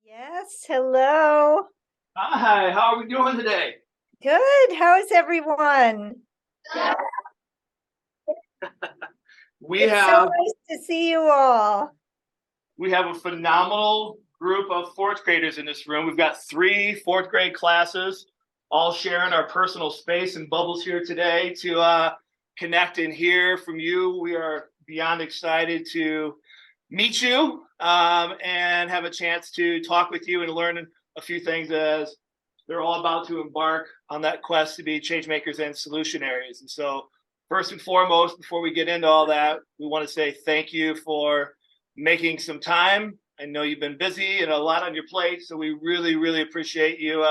Yes, hello. Hi, how are we doing today? Good. How is everyone? We It's so have nice to see you all. we have a phenomenal group of fourth graders in this room. We've got three fourth grade classes, all sharing our personal space and bubbles here today to connect and hear from you. We are beyond excited to meet you and have a chance to talk with you and learn a few things as they're all about to embark on that quest to be change makers and solutionaries. And so, first and foremost, before we get into all that, we want to say thank you for making some time. I know you've been busy and a lot on your plate, so we really, really appreciate you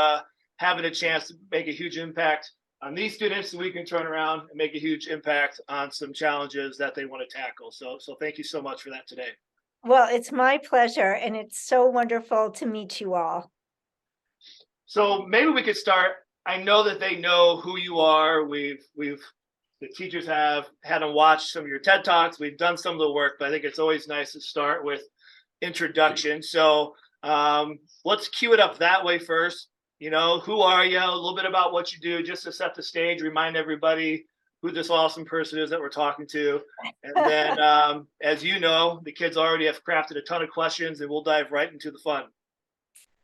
having a chance to make a huge impact on these students, so we can turn around and make a huge impact on some challenges that they want to tackle. So thank you so much for that today. Well, it's my pleasure, and it's so wonderful to meet you all. So maybe we could start. I know that they know who you are. The teachers have had them watch some of your TED Talks. We've done some of the work, but I think it's always nice to start with introduction. So let's cue it up that way first. You know, who are you? A little bit about what you do, just to set the stage, remind everybody who this awesome person is that we're talking to. And then, as you know, the kids already have crafted a ton of questions, and we'll dive right into the fun.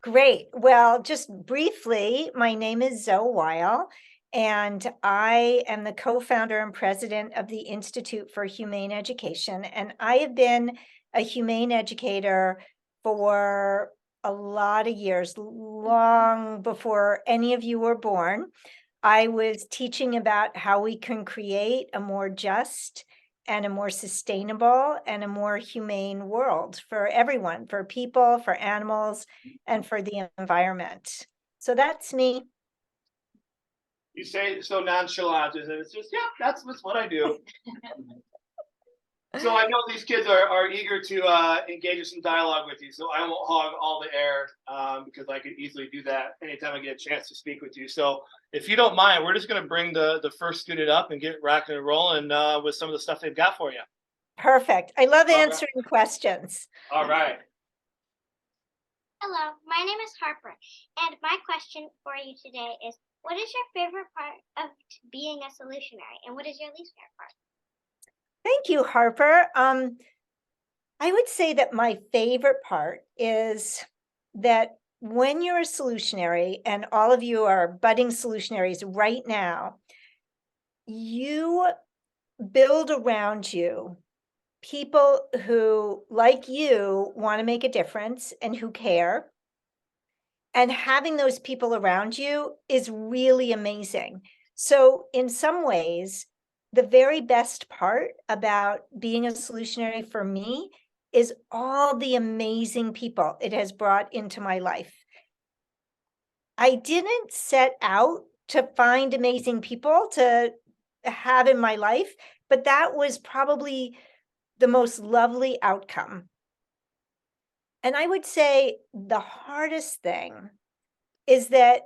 Great. Well, just briefly, my name is Zoe Weil, and I am the co-founder and president of the Institute for Humane Education. And I have been a humane educator for a lot of years, long before any of you were born. I was teaching about how we can create a more just and a more sustainable and a more humane world for everyone, for people, for animals, and for the environment. So that's me. You say it so nonchalant, and it's just, yeah, that's what I do. So I know these kids are eager to engage in some dialogue with you, so I won't hog all the air because I could easily do that anytime I get a chance to speak with you. So if you don't mind, we're just going to bring the first student up and get rocking and rolling with some of the stuff they've got for you. Perfect. I love All right. answering questions. All right. Hello, my name is Harper, and my question for you today is, what is your favorite part of being a solutionary, and what is your least favorite part? Thank you, Harper. I would say that my favorite part is that when you're a solutionary, and all of you are budding solutionaries right now, you build around you people who, like you, want to make a difference and who care. And having those people around you is really amazing. So, in some ways, the very best part about being a solutionary for me is all the amazing people it has brought into my life. I didn't set out to find amazing people to have in my life, but that was probably the most lovely outcome. And I would say the hardest thing is that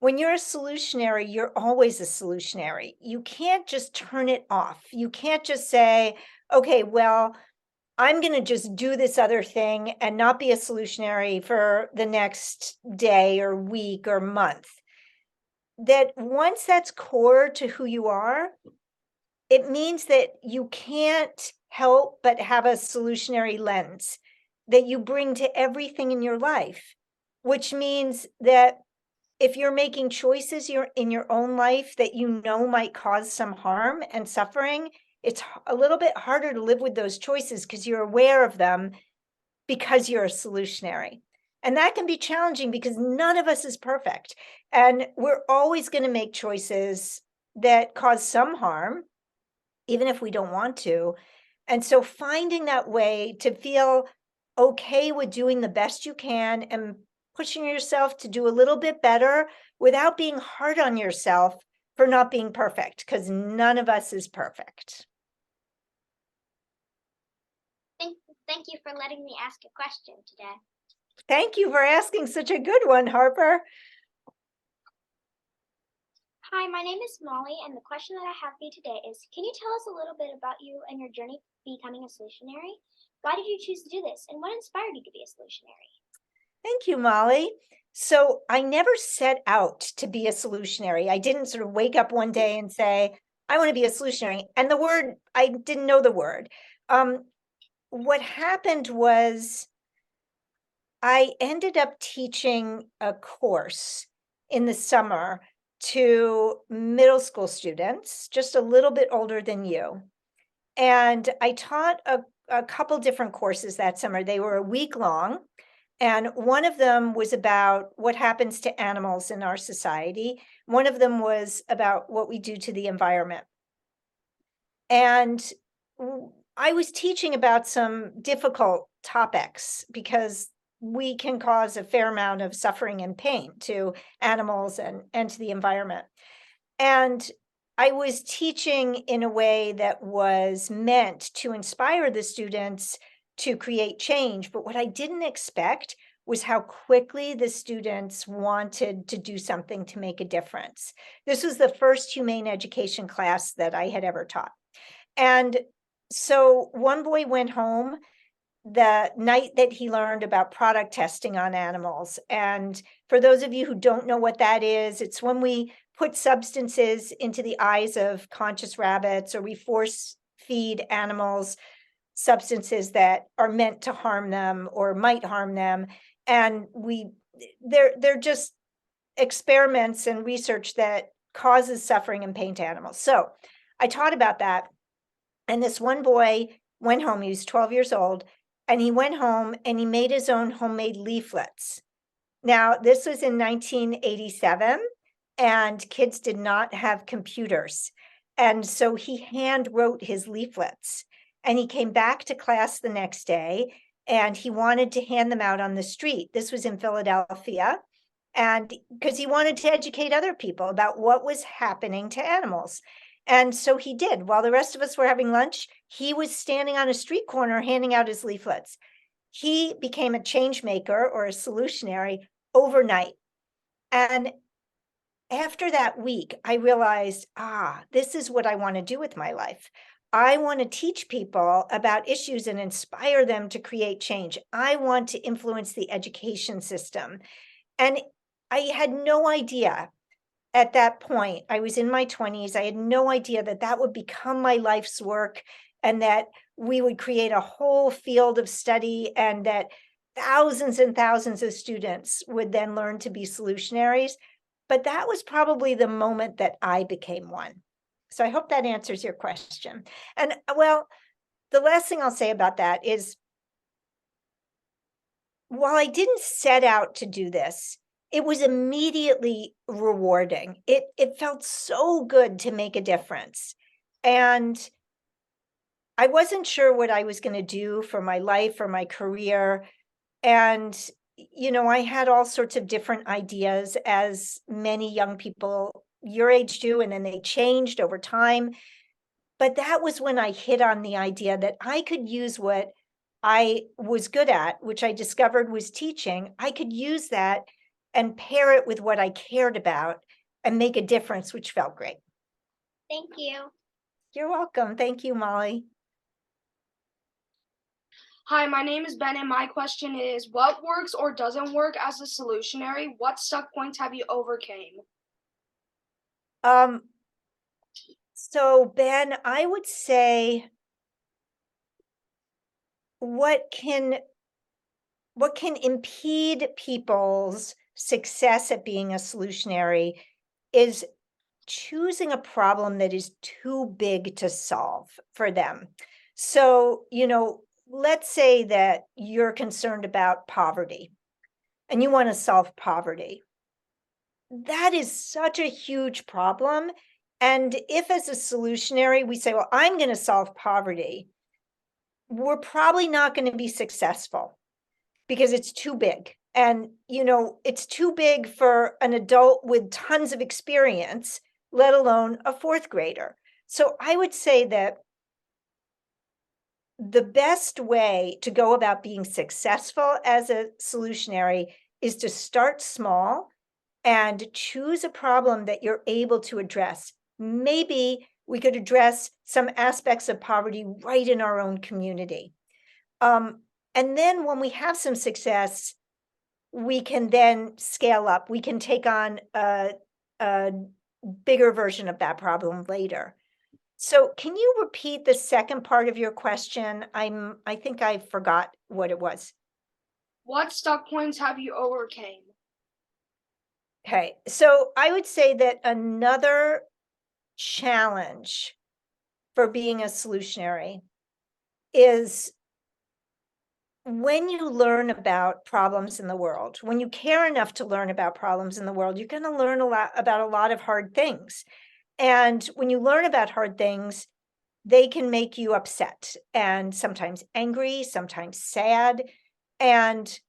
when you're a solutionary, you're always a solutionary. You can't just turn it off. You can't just say, okay, well, I'm going to just do this other thing and not be a solutionary for the next day or week or month. That once that's core to who you are, it means that you can't help but have a solutionary lens that you bring to everything in your life, which means that if you're making choices in your own life that you know might cause some harm and suffering, it's a little bit harder to live with those choices because you're aware of them because you're a solutionary. And that can be challenging because none of us is perfect. And we're always going to make choices that cause some harm, even if we don't want to. And so finding that way to feel okay with doing the best you can and pushing yourself to do a little bit better without being hard on yourself for not being perfect, because none of us is perfect. Thank you for letting me ask a question today. Thank you for asking such a good one, Harper. Hi, my name is Molly, and the question that I have for you today is, can you tell us a little bit about you and your journey becoming a solutionary? Why did you choose to do this, and what inspired you to be a solutionary? Thank you, Molly. So I never set out to be a solutionary. I didn't sort of wake up one day and say, I want to be a solutionary. And the word, I didn't know the word. What happened was I ended up teaching a course in the summer to middle school students, just a little bit older than you. And I taught a couple different courses that summer. They were a week long. And one of them was about what happens to animals in our society. One of them was about what we do to the environment. And I was teaching about some difficult topics because we can cause a fair amount of suffering and pain to animals and to the environment. And I was teaching in a way that was meant to inspire the students to create change. But what I didn't expect was how quickly the students wanted to do something to make a difference. This was the first humane education class that I had ever taught. And so one boy went home the night that he learned about product testing on animals. And for those of you who don't know what that is, it's when we put substances into the eyes of conscious rabbits, or we force feed animals substances that are meant to harm them or might harm them. And they're just experiments and research that causes suffering and pain to animals. So I taught about that. And this one boy went home, he was 12 years old, and he went home and he made his own homemade leaflets. Now, this was in 1987, and kids did not have computers. And so he hand wrote his leaflets. And he came back to class the next day and he wanted to hand them out on the street. This was in Philadelphia. And because he wanted to educate other people about what was happening to animals. And so he did. While the rest of us were having lunch, he was standing on a street corner handing out his leaflets. He became a change maker or a solutionary overnight. And after that week, I realized, this is what I want to do with my life. I want to teach people about issues and inspire them to create change. I want to influence the education system. And I had no idea at that point. I was in my 20s. I had no idea that that would become my life's work and that we would create a whole field of study and that thousands and thousands of students would then learn to be solutionaries. But that was probably the moment that I became one. So I hope that answers your question. And well, the last thing I'll say about that is, while I didn't set out to do this, it was immediately rewarding. It felt so good to make a difference. And I wasn't sure what I was going to do for my life or my career. And, I had all sorts of different ideas, as many young people your age do, and then they changed over time. But that was when I hit on the idea that I could use what I was good at, which I discovered was teaching. I could use that and pair it with what I cared about and make a difference, which felt great. Thank you. You're welcome. Thank you, Molly. Hi, my name is Ben, and my question is, what works or doesn't work as a solutionary? What stuck points have you overcame? So Ben, I would say what can impede people's success at being a solutionary is choosing a problem that is too big to solve for them. So, let's say that you're concerned about poverty and you want to solve poverty. That is such a huge problem. And if, as a solutionary, we say, well, I'm going to solve poverty, we're probably not going to be successful because it's too big. And, it's too big for an adult with tons of experience, let alone a fourth grader. So I would say that the best way to go about being successful as a solutionary is to start small and choose a problem that you're able to address. Maybe we could address some aspects of poverty right in our own community. And then when we have some success, we can then scale up. We can take on a bigger version of that problem later. So can you repeat the second part of your question? I think I forgot what it was. What stuck points have you overcame? Okay, so I would say that another challenge for being a solutionary is when you learn about problems in the world, when you care enough to learn about problems in the world, you're going to learn a lot about a lot of hard things. And when you learn about hard things, they can make you upset and sometimes angry, sometimes sad. And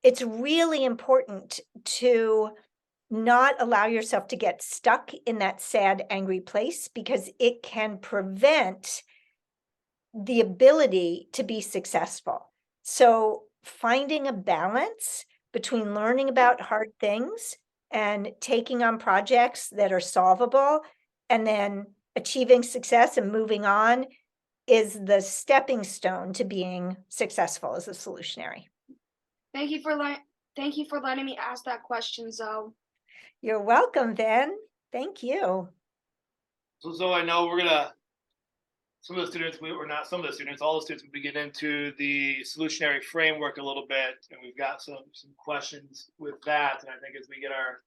it's really important to not allow yourself to get stuck in that sad, angry place because it can prevent the ability to be successful. So finding a balance between learning about hard things and taking on projects that are solvable and then achieving success and moving on is the stepping stone to being successful as a solutionary. Thank you for letting me ask that question, Zoe. You're welcome, Ben. Thank you. So I know we're gonna. Some of the students, or not some of the students, all the students will be getting into the solutionary framework a little bit, and we've got some questions with that. And I think as we get our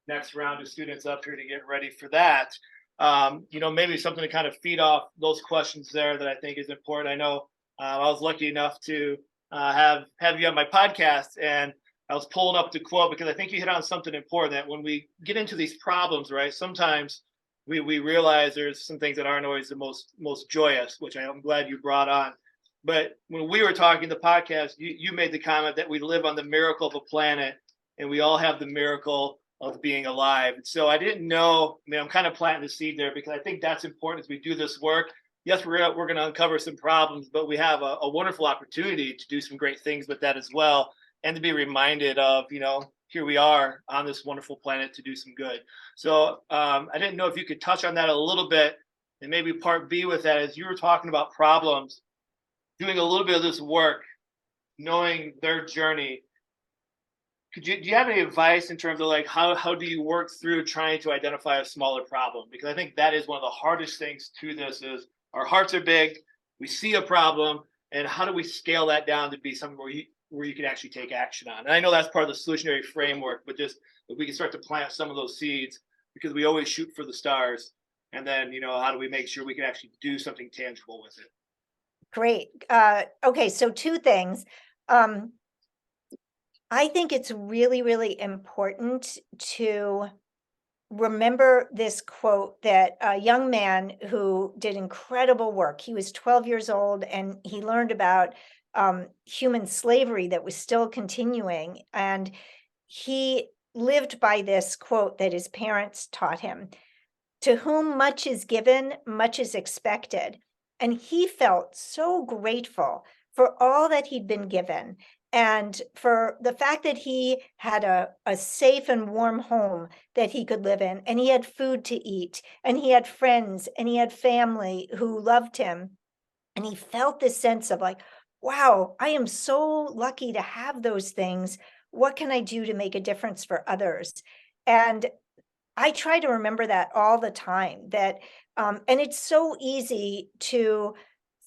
next round of students up here to get ready for that, maybe something to kind of feed off those questions there that I think is important. I know I was lucky enough to have you on my podcast, and I was pulling up the quote because I think you hit on something important that when we get into these problems, right, sometimes we realize there's some things that aren't always the most joyous, which I'm glad you brought on. But when we were talking the podcast, you made the comment that we live on the miracle of a planet, and we all have the miracle of being alive. So I didn't know. I mean, I'm kind of planting the seed there because I think that's important as we do this work. Yes, we're going to uncover some problems, but we have a wonderful opportunity to do some great things with that as well, and to be reminded of, here we are on this wonderful planet to do some good. So I didn't know if you could touch on that a little bit, and maybe part B with that, as you were talking about problems, doing a little bit of this work, knowing their journey. Do you have any advice in terms of like how do you work through trying to identify a smaller problem? Because I think that is one of the hardest things to this is our hearts are big, we see a problem, and how do we scale that down to be something where you can actually take action on? And I know that's part of the solutionary framework, but just if we can start to plant some of those seeds, because we always shoot for the stars, and then how do we make sure we can actually do something tangible with it? Great. Okay, so two things. I think it's really, really important to remember this quote that a young man who did incredible work. He was 12 years old and he learned about human slavery that was still continuing. And he lived by this quote that his parents taught him: to whom much is given, much is expected. And he felt so grateful for all that he'd been given and for the fact that he had a safe and warm home that he could live in, and he had food to eat, and he had friends, and he had family who loved him. And he felt this sense of like, wow, I am so lucky to have those things. What can I do to make a difference for others? And I try to remember that all the time, that and it's so easy to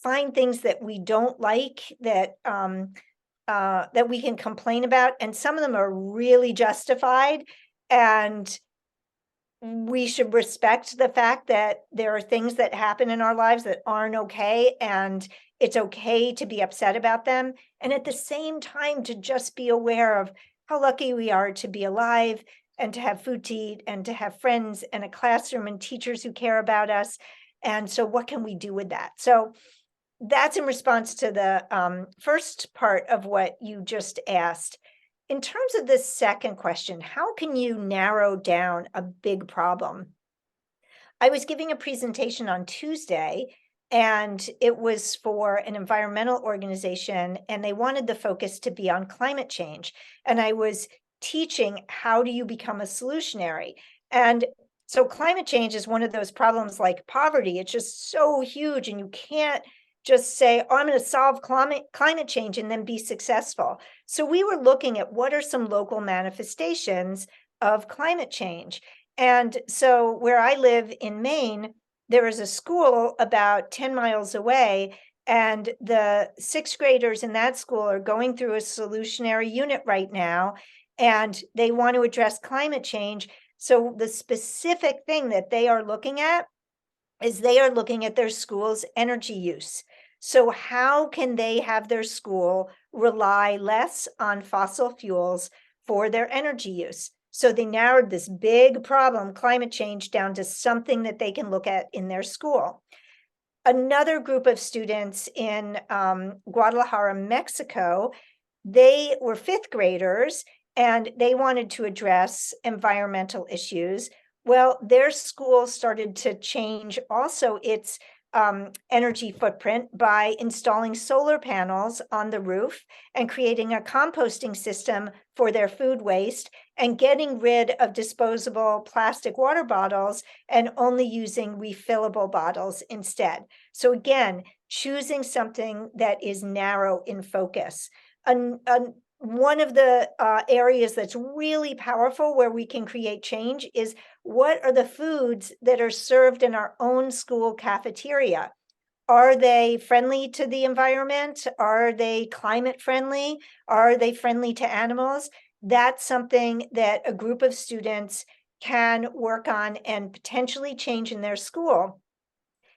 find things that we don't like, that we can complain about, and some of them are really justified, and we should respect the fact that there are things that happen in our lives that aren't okay, and it's okay to be upset about them. And at the same time, to just be aware of how lucky we are to be alive and to have food to eat and to have friends and a classroom and teachers who care about us. And so what can we do with that? So that's in response to the first part of what you just asked. In terms of the second question, how can you narrow down a big problem? I was giving a presentation on Tuesday, and it was for an environmental organization, and they wanted the focus to be on climate change. And I was teaching, how do you become a solutionary? And so climate change is one of those problems like poverty. It's just so huge, and you can't just say, oh, I'm going to solve climate change and then be successful. So we were looking at what are some local manifestations of climate change. And so where I live in Maine, there is a school about 10 miles away, and the sixth graders in that school are going through a solutionary unit right now, and they want to address climate change. So the specific thing that they are looking at is they are looking at their school's energy use. So how can they have their school rely less on fossil fuels for their energy use? So they narrowed this big problem, climate change, down to something that they can look at in their school. Another group of students in Guadalajara, Mexico, they were fifth graders and they wanted to address environmental issues. Well, their school started to change also its energy footprint by installing solar panels on the roof and creating a composting system for their food waste and getting rid of disposable plastic water bottles and only using refillable bottles instead. So again, choosing something that is narrow in focus. One of the areas that's really powerful where we can create change is what are the foods that are served in our own school cafeteria? Are they friendly to the environment? Are they climate friendly? Are they friendly to animals? That's something that a group of students can work on and potentially change in their school.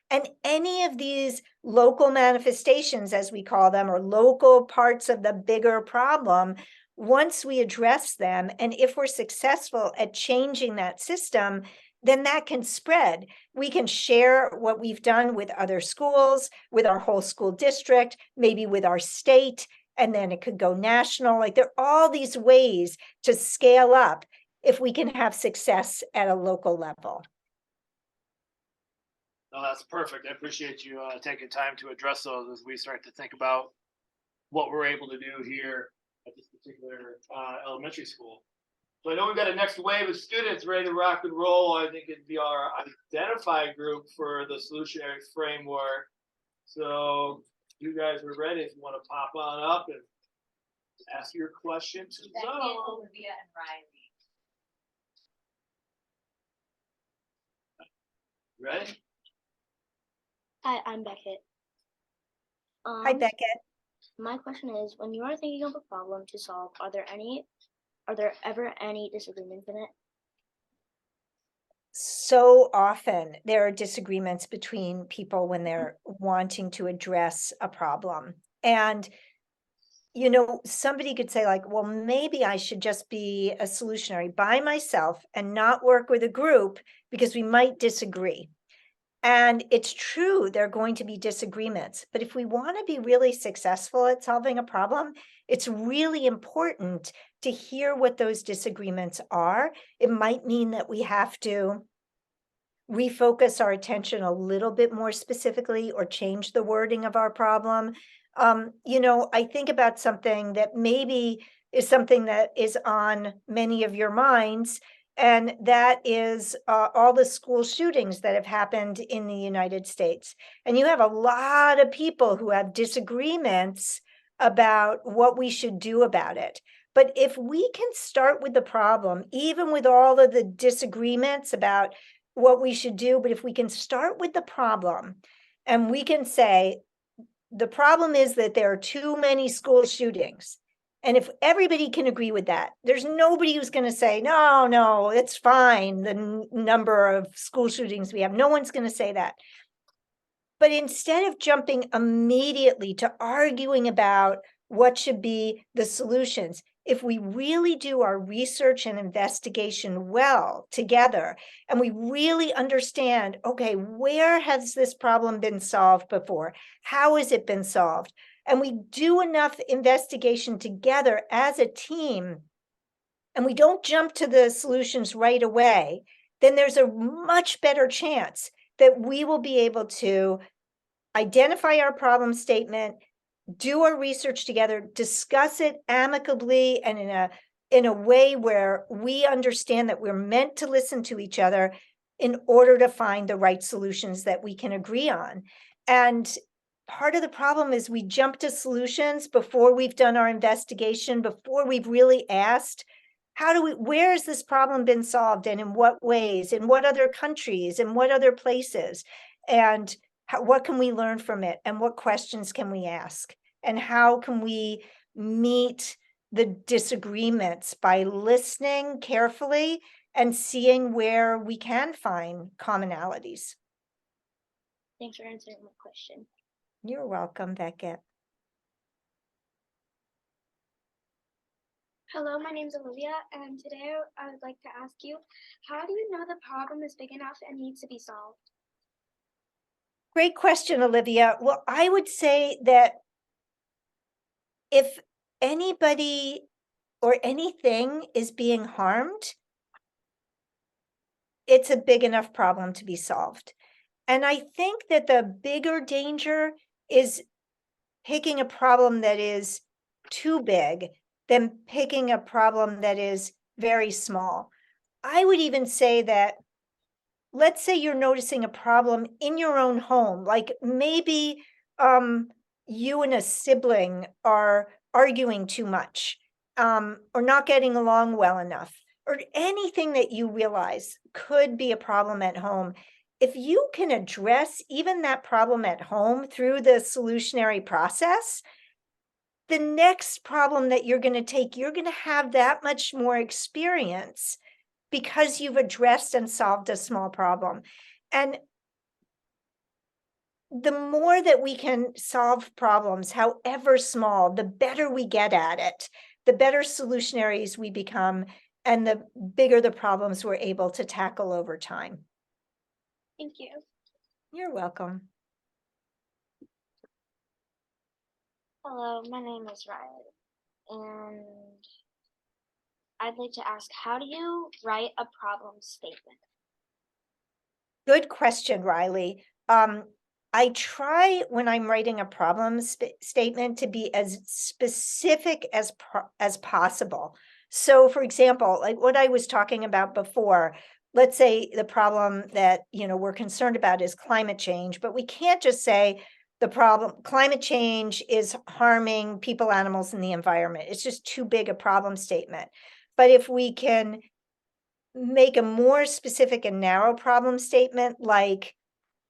And any of these local manifestations, as we call them, or local parts of the bigger problem, once we address them, and if we're successful at changing that system, then that can spread. We can share what we've done with other schools, with our whole school district, maybe with our state, and then it could go national. Like there are all these ways to scale up if we can have success at a local level. No, that's perfect. I appreciate you taking time to address those as we start to think about what we're able to do here at this particular elementary school. So I know we've got a next wave of students ready to rock and roll. I think it'd be our identify group for the solutionary framework. So you guys are ready. If you want to pop on up and ask your question to Zoe. Olivia and Riley. Ready? Hi, I'm Beckett. Hi, Beckett. My question is, when you are thinking of a problem to solve, are there ever any disagreements in it? So often there are disagreements between people when they're wanting to address a problem. And, you know, somebody could say like, well, maybe I should just be a solutionary by myself and not work with a group because we might disagree. And it's true, there are going to be disagreements. But if we want to be really successful at solving a problem, it's really important to hear what those disagreements are. It might mean that we have to refocus our attention a little bit more specifically or change the wording of our problem. You know, I think about something that maybe is something that is on many of your minds, and that is all the school shootings that have happened in the United States. And you have a lot of people who have disagreements about what we should do about it. But if we can start with the problem, even with all of the disagreements about what we should do, but if we can start with the problem and we can say, the problem is that there are too many school shootings. And if everybody can agree with that, there's nobody who's going to say, no, it's fine, the number of school shootings we have. No one's going to say that. But instead of jumping immediately to arguing about what should be the solutions, if we really do our research and investigation well together, and we really understand, okay, where has this problem been solved before? How has it been solved? And we do enough investigation together as a team, and we don't jump to the solutions right away, then there's a much better chance that we will be able to identify our problem statement, do our research together, discuss it amicably and in a way where we understand that we're meant to listen to each other in order to find the right solutions that we can agree on. And part of the problem is we jump to solutions before we've done our investigation, before we've really asked, where has this problem been solved and in what ways, in what other countries, in what other places? And what can we learn from it? And what questions can we ask? And how can we meet the disagreements by listening carefully and seeing where we can find commonalities? Thanks for answering my question. You're welcome, Beckett. Hello, my name's Olivia, and today I would like to ask you, how do you know the problem is big enough and needs to be solved? Great question, Olivia. Well, I would say that if anybody or anything is being harmed, it's a big enough problem to be solved. And I think that the bigger danger is picking a problem that is too big than picking a problem that is very small. I would even say that, let's say you're noticing a problem in your own home, like maybe you and a sibling are arguing too much, or not getting along well enough, or anything that you realize could be a problem at home. If you can address even that problem at home through the solutionary process, the next problem that you're going to take, you're going to have that much more experience because you've addressed and solved a small problem. And the more that we can solve problems, however small, the better we get at it, the better solutionaries we become, and the bigger the problems we're able to tackle over time. Thank you. You're welcome. Hello, my name is Riley, and I'd like to ask, how do you write a problem statement? Good question, Riley. I try when I'm writing a problem statement to be as specific as possible. So, for example, like what I was talking about before, let's say the problem that we're concerned about is climate change, but we can't just say the problem climate change is harming people, animals, and the environment. It's just too big a problem statement. But if we can make a more specific and narrow problem statement, like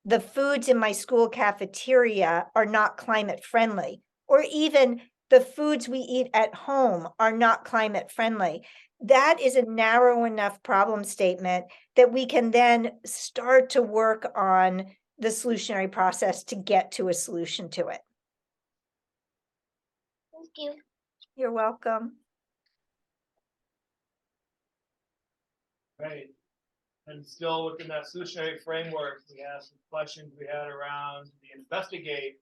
the foods in my school cafeteria are not climate friendly, or even the foods we eat at home are not climate friendly. That is a narrow enough problem statement that we can then start to work on the solutionary process to get to a solution to it. Thank you. You're welcome. Right. And still within that solutionary framework, we have some questions we had around the investigate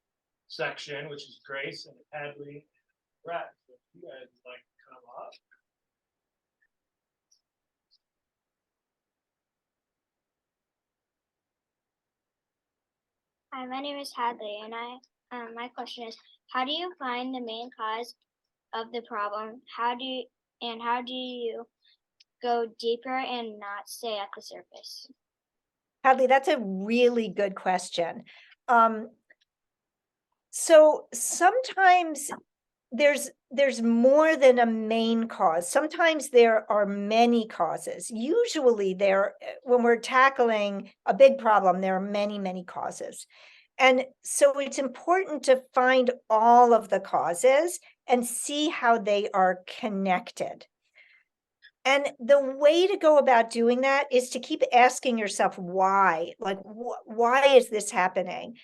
section, which is Grace and Hadley and Brett. So if you guys would like to come up. Hi, my name is Hadley, and my question is, how do you find the main cause of the problem? How do you go deeper and not stay at the surface? Hadley, that's a really good question. So sometimes there's more than a main cause. Sometimes there are many causes. Usually when we're tackling a big problem, there are many causes. And so it's important to find all of the causes and see how they are connected. And the way to go about doing that is to keep asking yourself why, like, why is this happening?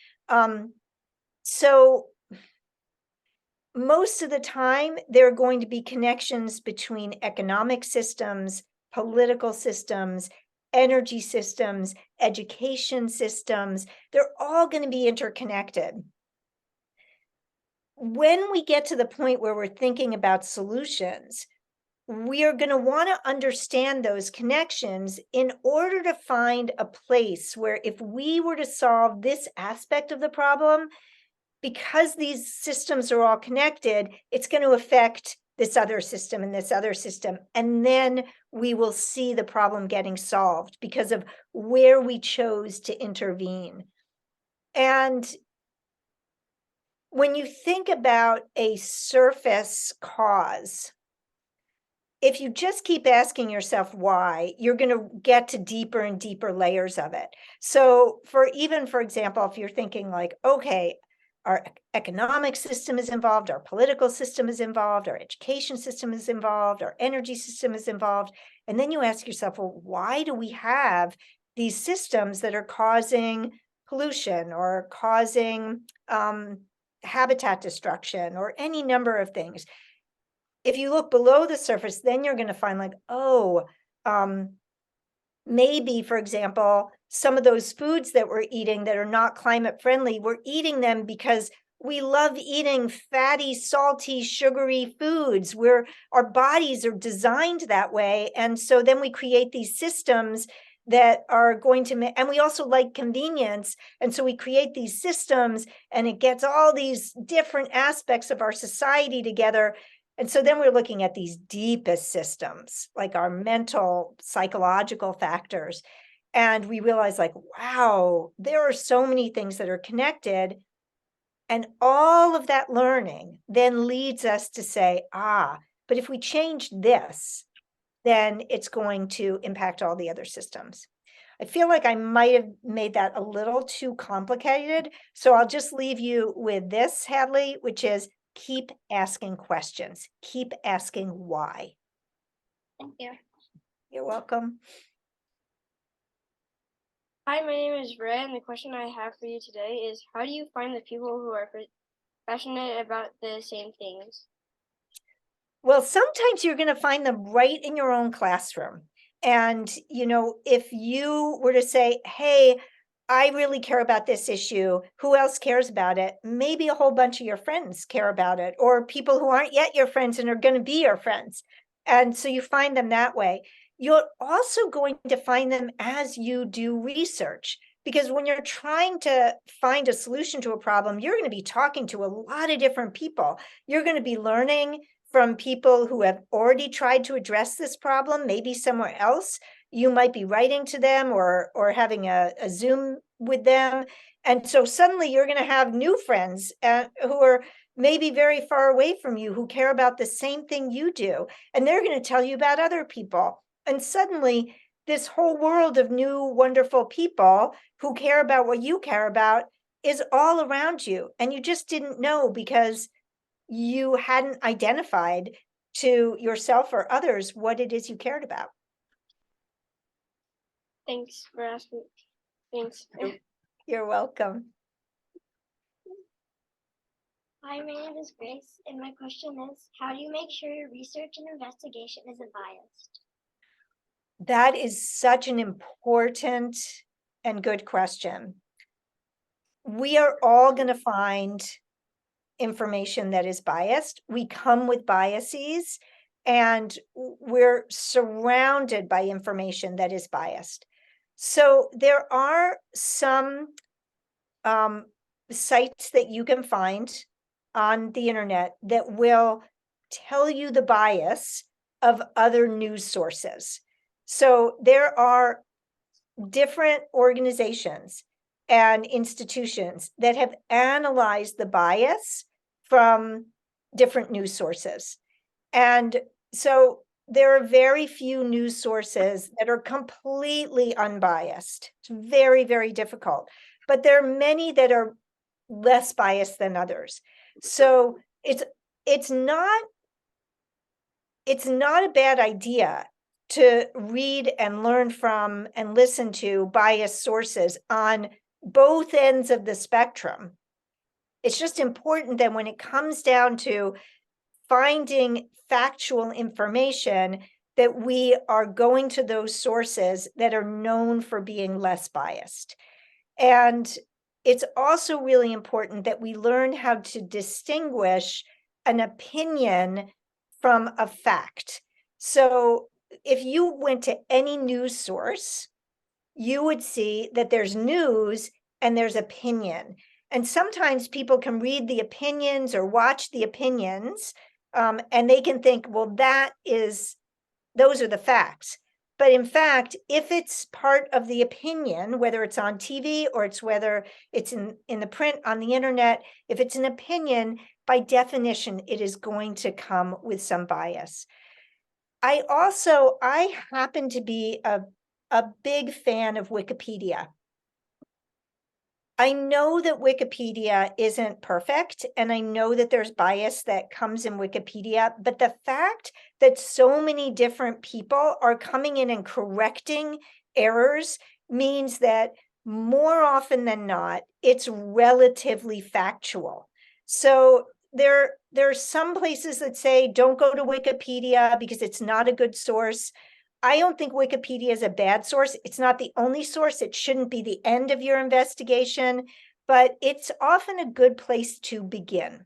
So most of the time, there are going to be connections between economic systems, political systems, energy systems, education systems. They're all going to be interconnected. When we get to the point where we're thinking about solutions, we are going to want to understand those connections in order to find a place where if we were to solve this aspect of the problem, because these systems are all connected, it's going to affect this other system and this other system. And then we will see the problem getting solved because of where we chose to intervene. And when you think about a surface cause, if you just keep asking yourself why, you're going to get to deeper and deeper layers of it. So for example, if you're thinking like, okay, our economic system is involved, our political system is involved, our education system is involved, our energy system is involved. And then you ask yourself, well, why do we have these systems that are causing pollution or causing habitat destruction or any number of things? If you look below the surface, then you're going to find like, oh, maybe, for example, some of those foods that we're eating that are not climate friendly, we're eating them because we love eating fatty, salty, sugary foods where our bodies are designed that way. And so then we create these systems that are going to, and we also like convenience. And so we create these systems and it gets all these different aspects of our society together. And so then we're looking at these deepest systems, like our mental, psychological factors. And we realize like, wow, there are so many things that are connected. And all of that learning then leads us to say, but if we change this, then it's going to impact all the other systems. I feel like I might have made that a little too complicated. So I'll just leave you with this, Hadley, which is keep asking questions. Keep asking why. Thank you. You're welcome. Hi, my name is Ray, and the question I have for you today is, how do you find the people who are passionate about the same things? Well, sometimes you're going to find them right in your own classroom. And, if you were to say, hey, I really care about this issue, who else cares about it? Maybe a whole bunch of your friends care about it, or people who aren't yet your friends and are going to be your friends. And so you find them that way. You're also going to find them as you do research, because when you're trying to find a solution to a problem, you're going to be talking to a lot of different people. You're going to be learning from people who have already tried to address this problem, maybe somewhere else. You might be writing to them or having a Zoom with them. And so suddenly you're going to have new friends who are maybe very far away from you, who care about the same thing you do. And they're going to tell you about other people. And suddenly this whole world of new, wonderful people who care about what you care about is all around you. And you just didn't know because you hadn't identified to yourself or others what it is you cared about. Thanks for asking. Thanks. You're welcome. Hi, my name is Grace, and my question is, how do you make sure your research and investigation isn't biased? That is such an important and good question. We are all going to find information that is biased. We come with biases, and we're surrounded by information that is biased. So there are some sites that you can find on the internet that will tell you the bias of other news sources. So there are different organizations and institutions that have analyzed the bias from different news sources. And so there are very few news sources that are completely unbiased. It's very, very difficult. But there are many that are less biased than others. So it's not a bad idea to read and learn from and listen to biased sources on both ends of the spectrum. It's just important that when it comes down to finding factual information, that we are going to those sources that are known for being less biased. And it's also really important that we learn how to distinguish an opinion from a fact. So if you went to any news source, you would see that there's news and there's opinion. And sometimes people can read the opinions or watch the opinions, and they can think, well, those are the facts. But in fact, if it's part of the opinion, whether it's on TV or whether it's in the print on the internet, if it's an opinion, by definition, it is going to come with some bias. I happen to be a big fan of Wikipedia. I know that Wikipedia isn't perfect, and I know that there's bias that comes in Wikipedia, but the fact that so many different people are coming in and correcting errors means that more often than not, it's relatively factual. So there are some places that say don't go to Wikipedia because it's not a good source. I don't think Wikipedia is a bad source. It's not the only source. It shouldn't be the end of your investigation, but it's often a good place to begin.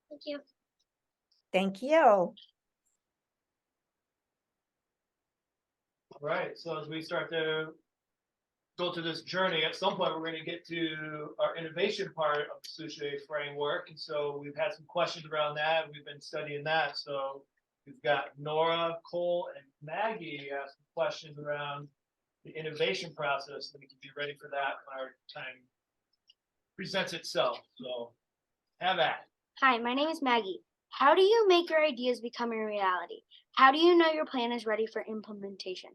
Thank you. Thank you. All right, so as we start to go through this journey, at some point we're going to get to our innovation part of the solutionary framework. And so we've had some questions around that. We've been studying that. So we've got Nora, Cole, and Maggie asking questions around the innovation process, and we can be ready for that when our time presents itself. So have at it. Hi, my name is Maggie. How do you make your ideas become a reality? How do you know your plan is ready for implementation?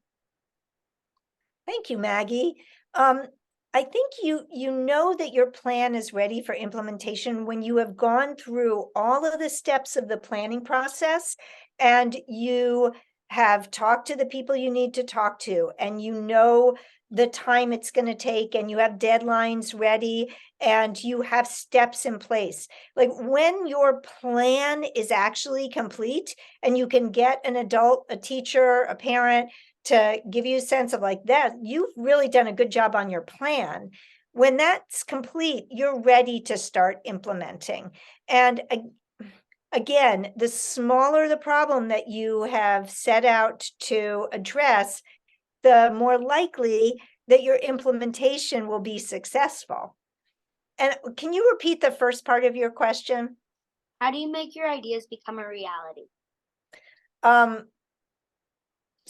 Thank you, Maggie. I think you know that your plan is ready for implementation when you have gone through all of the steps of the planning process and you have talked to the people you need to talk to, and you know the time it's going to take, and you have deadlines ready, and you have steps in place. Like when your plan is actually complete and you can get an adult, a teacher, a parent to give you a sense of like that, you've really done a good job on your plan. When that's complete, you're ready to start implementing. And again, the smaller the problem that you have set out to address, the more likely that your implementation will be successful. And can you repeat the first part of your question? How do you make your ideas become a reality?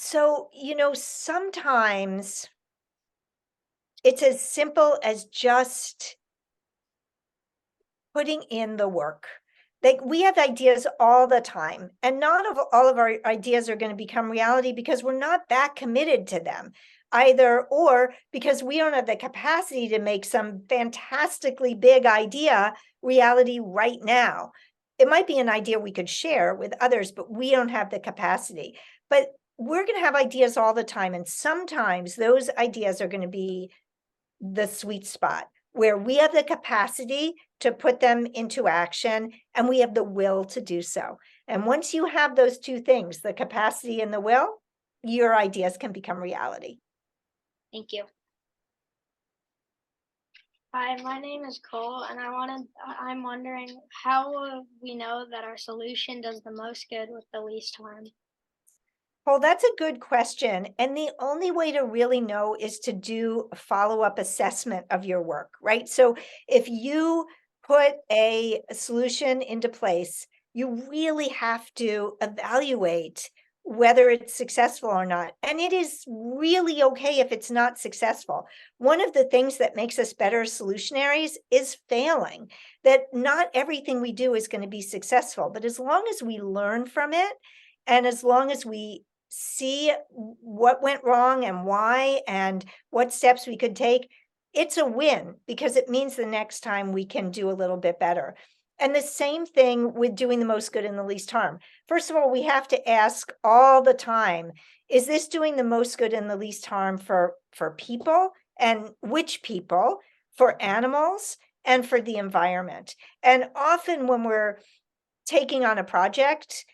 So, sometimes it's as simple as just putting in the work. Like we have ideas all the time, and not all of our ideas are going to become reality because we're not that committed to them either, or because we don't have the capacity to make some fantastically big idea reality right now. It might be an idea we could share with others, but we don't have the capacity. But we're going to have ideas all the time, and sometimes those ideas are going to be the sweet spot where we have the capacity to put them into action and we have the will to do so. And once you have those two things, the capacity and the will, your ideas can become reality. Thank you. Hi, my name is Cole, and I'm wondering how will we know that our solution does the most good with the least harm? Well, that's a good question. And the only way to really know is to do a follow-up assessment of your work, right? So if you put a solution into place, you really have to evaluate whether it's successful or not. And it is really okay if it's not successful. One of the things that makes us better solutionaries is failing, that not everything we do is going to be successful. But as long as we learn from it, and as long as we see what went wrong and why and what steps we could take, it's a win because it means the next time we can do a little bit better. And the same thing with doing the most good and the least harm. First of all, we have to ask all the time, is this doing the most good and the least harm for people, and which people, for animals, and for the environment? And often when we're taking on a project,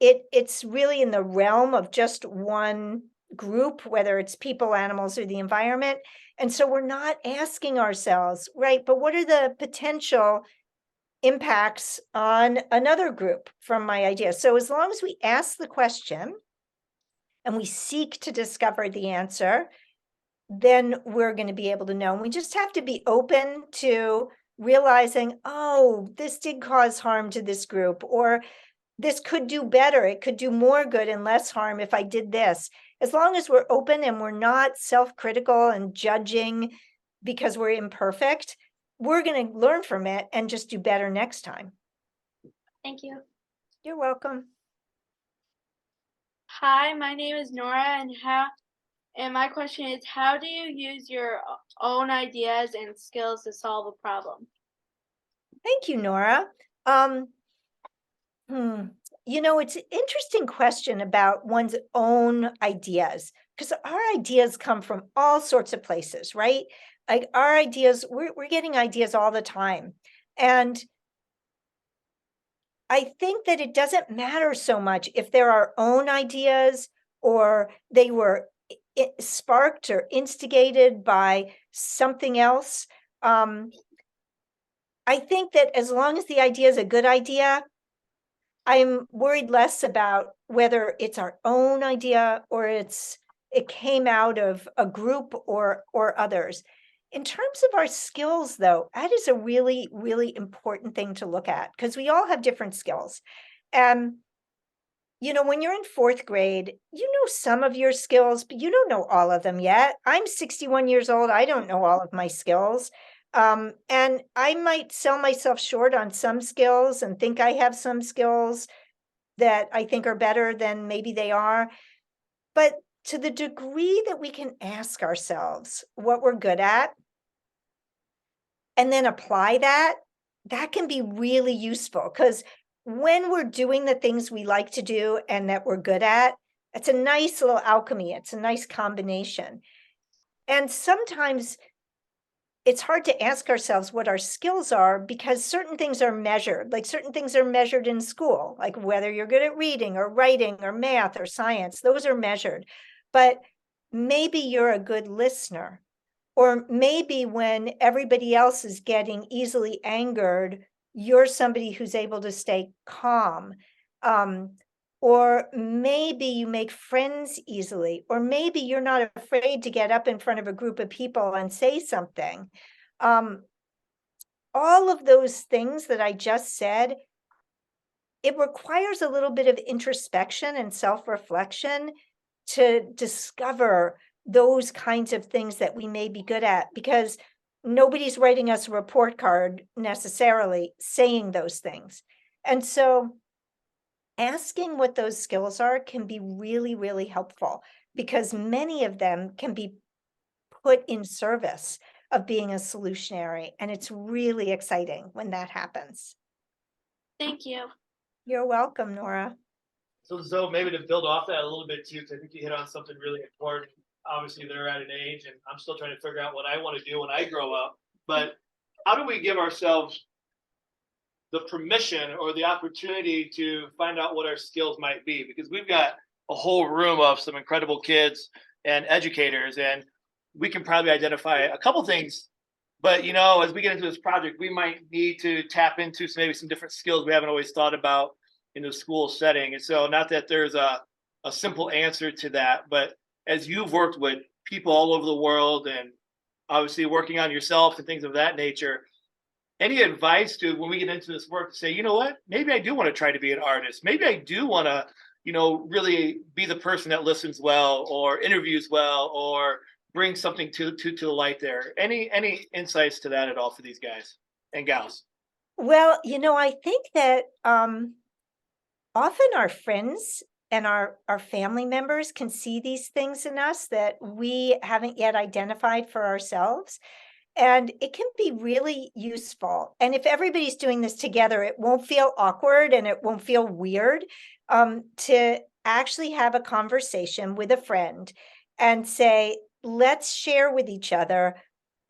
it's really in the realm of just one group, whether it's people, animals, or the environment. And so we're not asking ourselves, right, but what are the potential impacts on another group from my idea? So as long as we ask the question and we seek to discover the answer, then we're going to be able to know. And we just have to be open to realizing, oh, this did cause harm to this group, or this could do better. It could do more good and less harm if I did this. As long as we're open and we're not self-critical and judging because we're imperfect, we're going to learn from it and just do better next time. Thank you. You're welcome. Hi, my name is Nora, and my question is, how do you use your own ideas and skills to solve a problem? Thank you, Nora. It's an interesting question about one's own ideas, because our ideas come from all sorts of places, right? Like our ideas, we're getting ideas all the time. And I think that it doesn't matter so much if they're our own ideas or they were sparked or instigated by something else. I think that as long as the idea is a good idea, I'm worried less about whether it's our own idea or it came out of a group or others. In terms of our skills, though, that is a really, really important thing to look at because we all have different skills. And when you're in fourth grade, you know some of your skills, but you don't know all of them yet. I'm 61 years old. I don't know all of my skills. And I might sell myself short on some skills and think I have some skills that I think are better than maybe they are. But to the degree that we can ask ourselves what we're good at and then apply that, that can be really useful because when we're doing the things we like to do and that we're good at, it's a nice little alchemy. It's a nice combination. And sometimes it's hard to ask ourselves what our skills are because certain things are measured, like certain things are measured in school, like whether you're good at reading or writing or math or science, those are measured. But maybe you're a good listener, or maybe when everybody else is getting easily angered, you're somebody who's able to stay calm. Or maybe you make friends easily, or maybe you're not afraid to get up in front of a group of people and say something. All of those things that I just said, it requires a little bit of introspection and self-reflection to discover those kinds of things that we may be good at, because nobody's writing us a report card necessarily saying those things. And so asking what those skills are can be really, really helpful because many of them can be put in service of being a solutionary. And it's really exciting when that happens. Thank you. You're welcome, Nora. So Zoe, maybe to build off that a little bit too, because I think you hit on something really important. Obviously, they're at an age, and I'm still trying to figure out what I want to do when I grow up. But how do we give ourselves the permission or the opportunity to find out what our skills might be? Because we've got a whole room of some incredible kids and educators, and we can probably identify a couple things. But as we get into this project, we might need to tap into maybe some different skills we haven't always thought about in the school setting. And so, not that there's a simple answer to that, but as you've worked with people all over the world and obviously working on yourself and things of that nature, any advice to when we get into this work to say, you know what, maybe I do want to try to be an artist. Maybe I do want to, really be the person that listens well or interviews well or bring something to the light there. Any insights to that at all for these guys and gals? Well, I think that often our friends and our family members can see these things in us that we haven't yet identified for ourselves. And it can be really useful. And if everybody's doing this together, it won't feel awkward and it won't feel weird to actually have a conversation with a friend and say, let's share with each other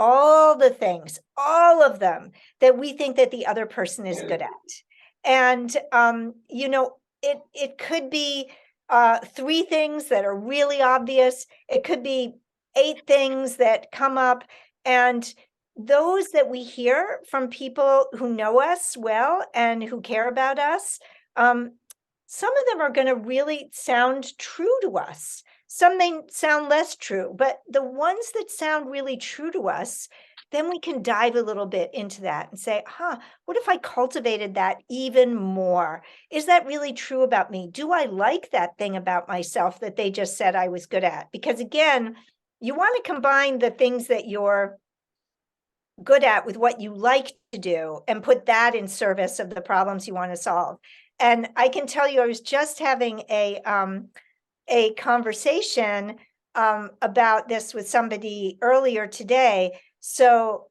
all the things, all of them that we think that the other person is good at. And, it could be 3 things that are really obvious. It could be 8 things that come up. And those that we hear from people who know us well and who care about us, some of them are going to really sound true to us. Some may sound less true, but the ones that sound really true to us, then we can dive a little bit into that and say, what if I cultivated that even more? Is that really true about me? Do I like that thing about myself that they just said I was good at? Because again, you want to combine the things that you're good at with what you like to do and put that in service of the problems you want to solve. And I can tell you, I was just having a conversation about this with somebody earlier today. So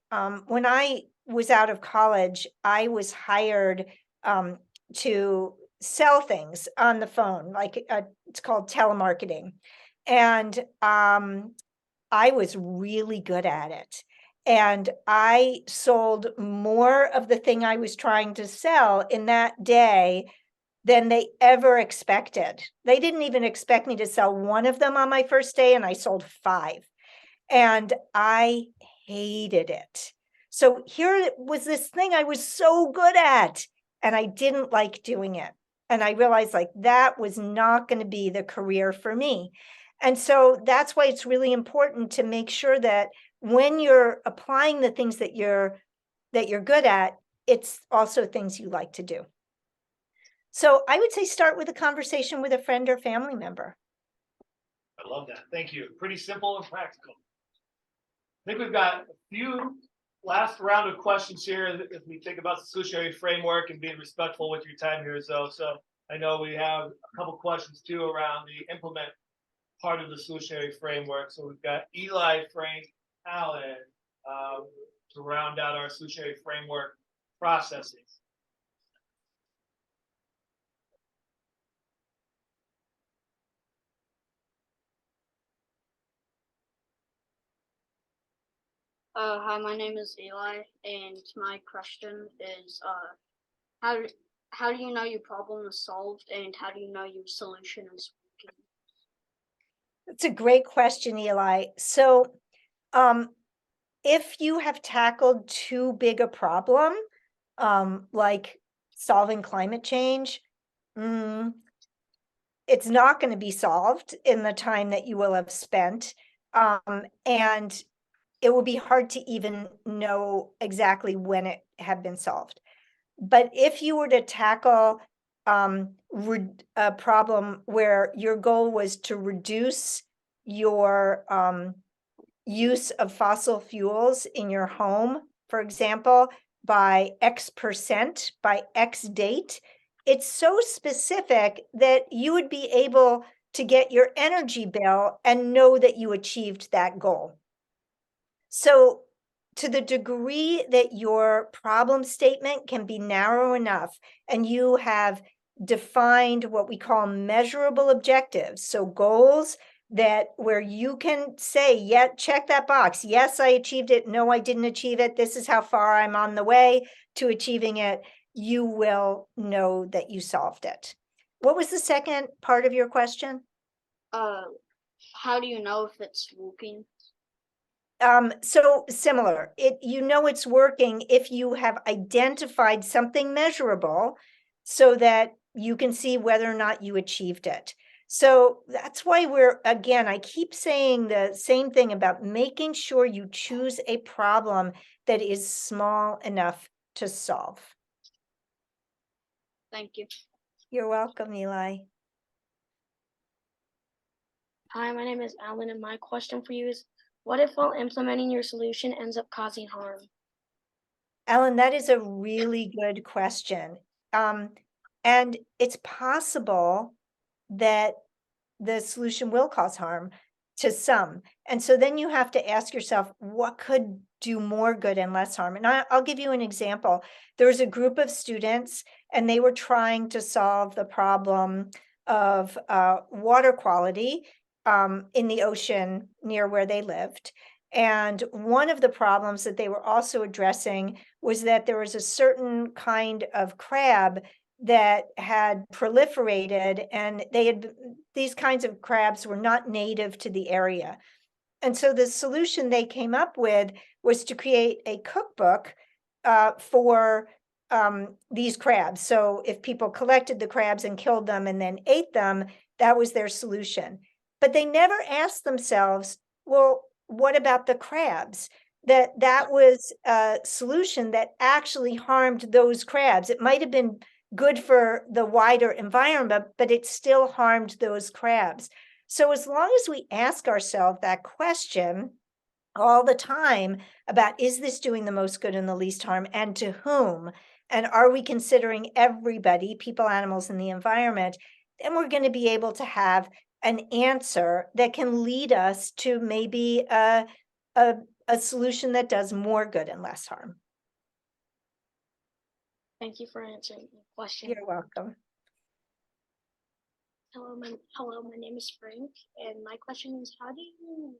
when I was out of college, I was hired to sell things on the phone, like it's called telemarketing. And I was really good at it. And I sold more of the thing I was trying to sell in that day than they ever expected. They didn't even expect me to sell one of them on my first day, and I sold 5. And I hated it. So here was this thing I was so good at, and I didn't like doing it. And I realized like that was not going to be the career for me. And so that's why it's really important to make sure that when you're applying the things that you're good at, it's also things you like to do. So I would say start with a conversation with a friend or family member. I love that. Thank you. Pretty simple and practical. I think we've got a few last round of questions here as we think about the solutionary framework and being respectful with your time here, Zoe. So I know we have a couple questions too around the implement part of the solutionary framework. So we've got Eli, Frank, Alan to round out our solutionary framework processing. Hi, my name is Eli, and my question is, how do you know your problem is solved, and how do you know your solution is working? That's a great question, Eli. So, if you have tackled too big a problem, like solving climate change, it's not going to be solved in the time that you will have spent. And it will be hard to even know exactly when it had been solved. But if you were to tackle a problem where your goal was to reduce your use of fossil fuels in your home, for example, by X% by X date, it's so specific that you would be able to get your energy bill and know that you achieved that goal. So to the degree that your problem statement can be narrow enough and you have defined what we call measurable objectives, so goals that where you can say, yeah, check that box. Yes, I achieved it. No, I didn't achieve it. This is how far I'm on the way to achieving it. You will know that you solved it. What was the second part of your question? How do you know if it's working? So similar, you know it's working if you have identified something measurable so that you can see whether or not you achieved it. So that's why I keep saying the same thing about making sure you choose a problem that is small enough to solve. Thank you. You're welcome, Eli. Hi, my name is Alan, and my question for you is, what if while implementing your solution ends up causing harm? Alan, that is a really good question. And it's possible that the solution will cause harm to some. And so then you have to ask yourself, what could do more good and less harm? And I'll give you an example. There was a group of students, and they were trying to solve the problem of water quality in the ocean near where they lived. And one of the problems that they were also addressing was that there was a certain kind of crab that had proliferated, and these kinds of crabs were not native to the area. And so the solution they came up with was to create a cookbook for these crabs. So if people collected the crabs and killed them and then ate them, that was their solution. But they never asked themselves, well, what about the crabs? that was a solution that actually harmed those crabs. It might have been good for the wider environment, but it still harmed those crabs. So as long as we ask ourselves that question all the time about, is this doing the most good and the least harm, and to whom? And are we considering everybody, people, animals, and the environment? Then we're going to be able to have an answer that can lead us to maybe a solution that does more good and less harm. Thank you for answering the question. You're welcome. Hello, my name is Frank, and my question is, how do you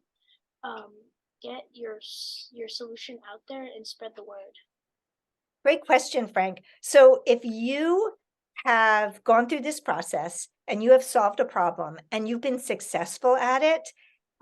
get your solution out there and spread the word? Great question, Frank. So if you have gone through this process and you have solved a problem and you've been successful at it,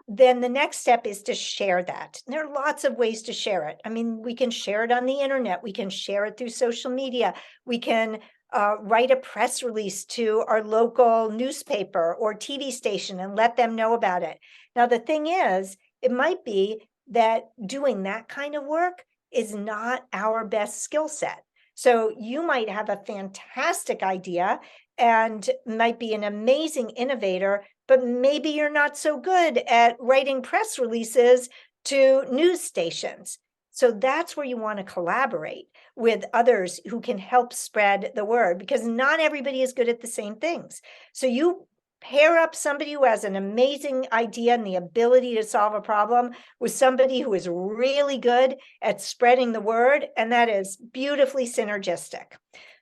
then the next step is to share that. And there are lots of ways to share it. I mean, we can share it on the internet. We can share it through social media. We can write a press release to our local newspaper or TV station and let them know about it. Now, the thing is, it might be that doing that kind of work is not our best skill set. So you might have a fantastic idea and might be an amazing innovator, but maybe you're not so good at writing press releases to news stations. So that's where you want to collaborate with others who can help spread the word, because not everybody is good at the same things. So you pair up somebody who has an amazing idea and the ability to solve a problem with somebody who is really good at spreading the word, and that is beautifully synergistic.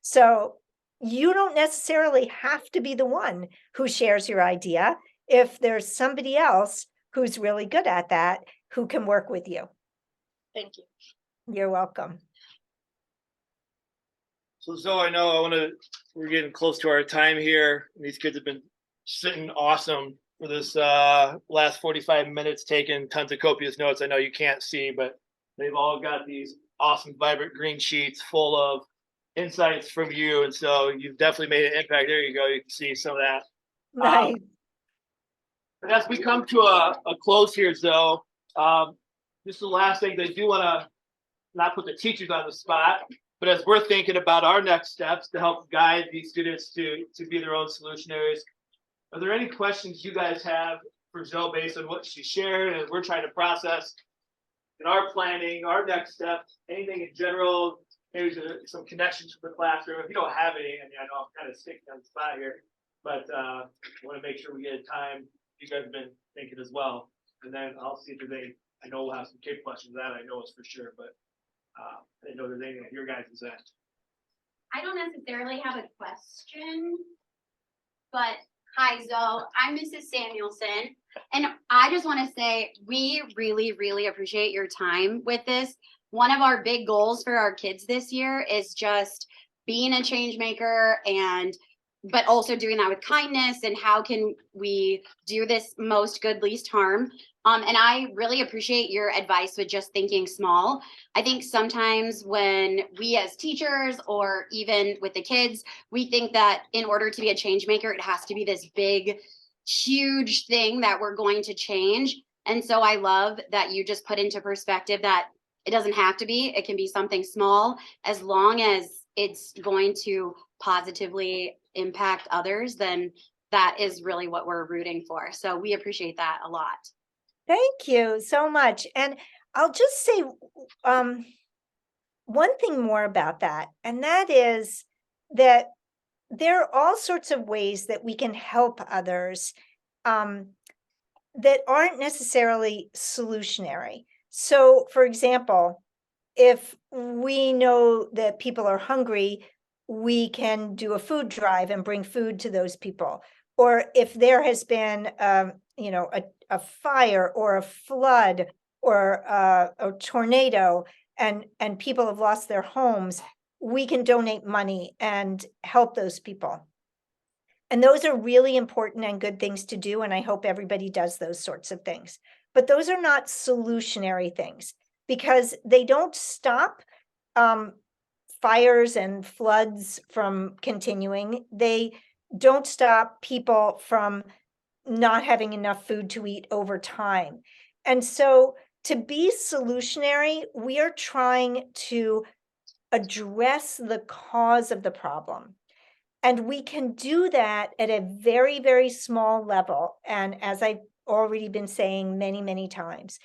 So you don't necessarily have to be the one who shares your idea if there's somebody else who's really good at that who can work with you. Thank you. You're welcome. So Zoe, I know we're getting close to our time here. These kids have been sitting awesome for this last 45 minutes, taking tons of copious notes. I know you can't see, but they've all got these awesome, vibrant green sheets full of insights from you. And so you've definitely made an impact. There you go. You can see some of that. Nice. But as we come to a close here, Zoe, this is the last thing. I do want to not put the teachers on the spot, but as we're thinking about our next steps to help guide these students to be their own solutionaries, are there any questions you guys have for Zoe based on what she shared and we're trying to process in our planning, our next steps, anything in general, maybe some connections to the classroom? If you don't have any, I mean, I know I'm kind of sticking on the spot here, but I want to make sure we get time. You guys have been thinking as well. And then I'll see if there's any, I know we'll have some kid questions, that I know is for sure, but I didn't know there's anything at your guys' end. I don't necessarily have a question, but hi, Zoe. I'm Mrs. Samuelson, and I just want to say we really, really appreciate your time with this. One of our big goals for our kids this year is just being a change maker, but also doing that with kindness, and how can we do this most good, least harm. And I really appreciate your advice with just thinking small. I think sometimes when we as teachers, or even with the kids, we think that in order to be a change maker, it has to be this big, huge thing that we're going to change. And so I love that you just put into perspective that it doesn't have to be. It can be something small, as long as it's going to positively impact others, then that is really what we're rooting for. So we appreciate that a lot. Thank you so much. And I'll just say one thing more about that, and that is that there are all sorts of ways that we can help others that aren't necessarily solutionary. So, for example, if we know that people are hungry, we can do a food drive and bring food to those people. Or if there has been, a fire or a flood or a tornado, and people have lost their homes, we can donate money and help those people. And those are really important and good things to do. And I hope everybody does those sorts of things. But those are not solutionary things, because they don't stop fires and floods from continuing. They don't stop people from not having enough food to eat over time. And so to be solutionary, we are trying to address the cause of the problem. And we can do that at a very, very small level. And as I've already been saying many, many times,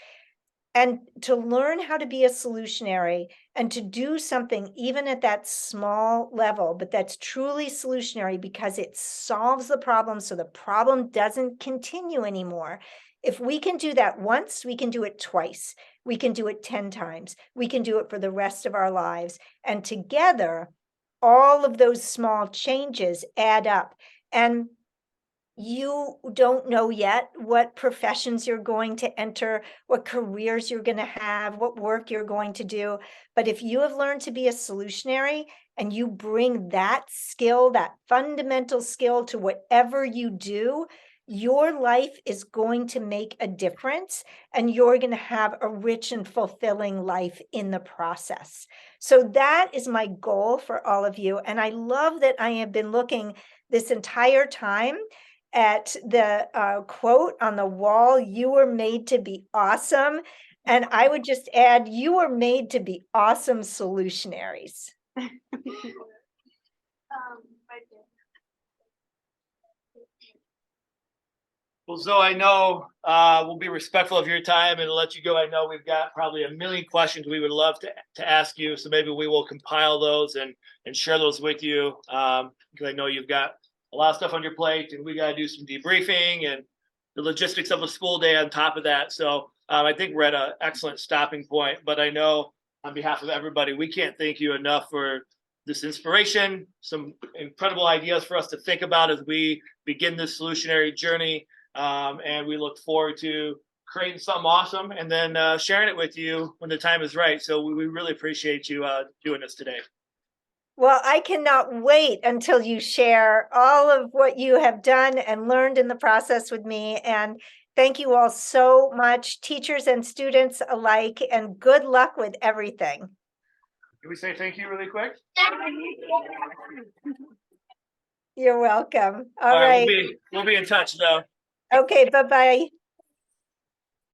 and to learn how to be a solutionary and to do something even at that small level, but that's truly solutionary because it solves the problem so the problem doesn't continue anymore. If we can do that once, we can do it twice. We can do it 10 times. We can do it for the rest of our lives. And together, all of those small changes add up. And you don't know yet what professions you're going to enter, what careers you're going to have, what work you're going to do. But if you have learned to be a solutionary and you bring that skill, that fundamental skill to whatever you do, your life is going to make a difference and you're going to have a rich and fulfilling life in the process. So that is my goal for all of you. And I love that I have been looking this entire time at the quote on the wall, "You were made to be awesome." And I would just add, you were made to be awesome solutionaries. Right there. Well, Zoe, I know we'll be respectful of your time and let you go. I know we've got probably a million questions we would love to ask you. So maybe we will compile those and share those with you because I know you've got a lot of stuff on your plate and we got to do some debriefing and the logistics of a school day on top of that. So I think we're at an excellent stopping point. But I know on behalf of everybody, we can't thank you enough for this inspiration, some incredible ideas for us to think about as we begin this solutionary journey. And we look forward to creating something awesome and then sharing it with you when the time is right. So we really appreciate you doing this today. Well, I cannot wait until you share all of what you have done and learned in the process with me. And thank you all so much, teachers and students alike, and good luck with everything. Can we say thank you really quick? You're welcome. All All right. right. We'll be in touch though. Okay, bye-bye.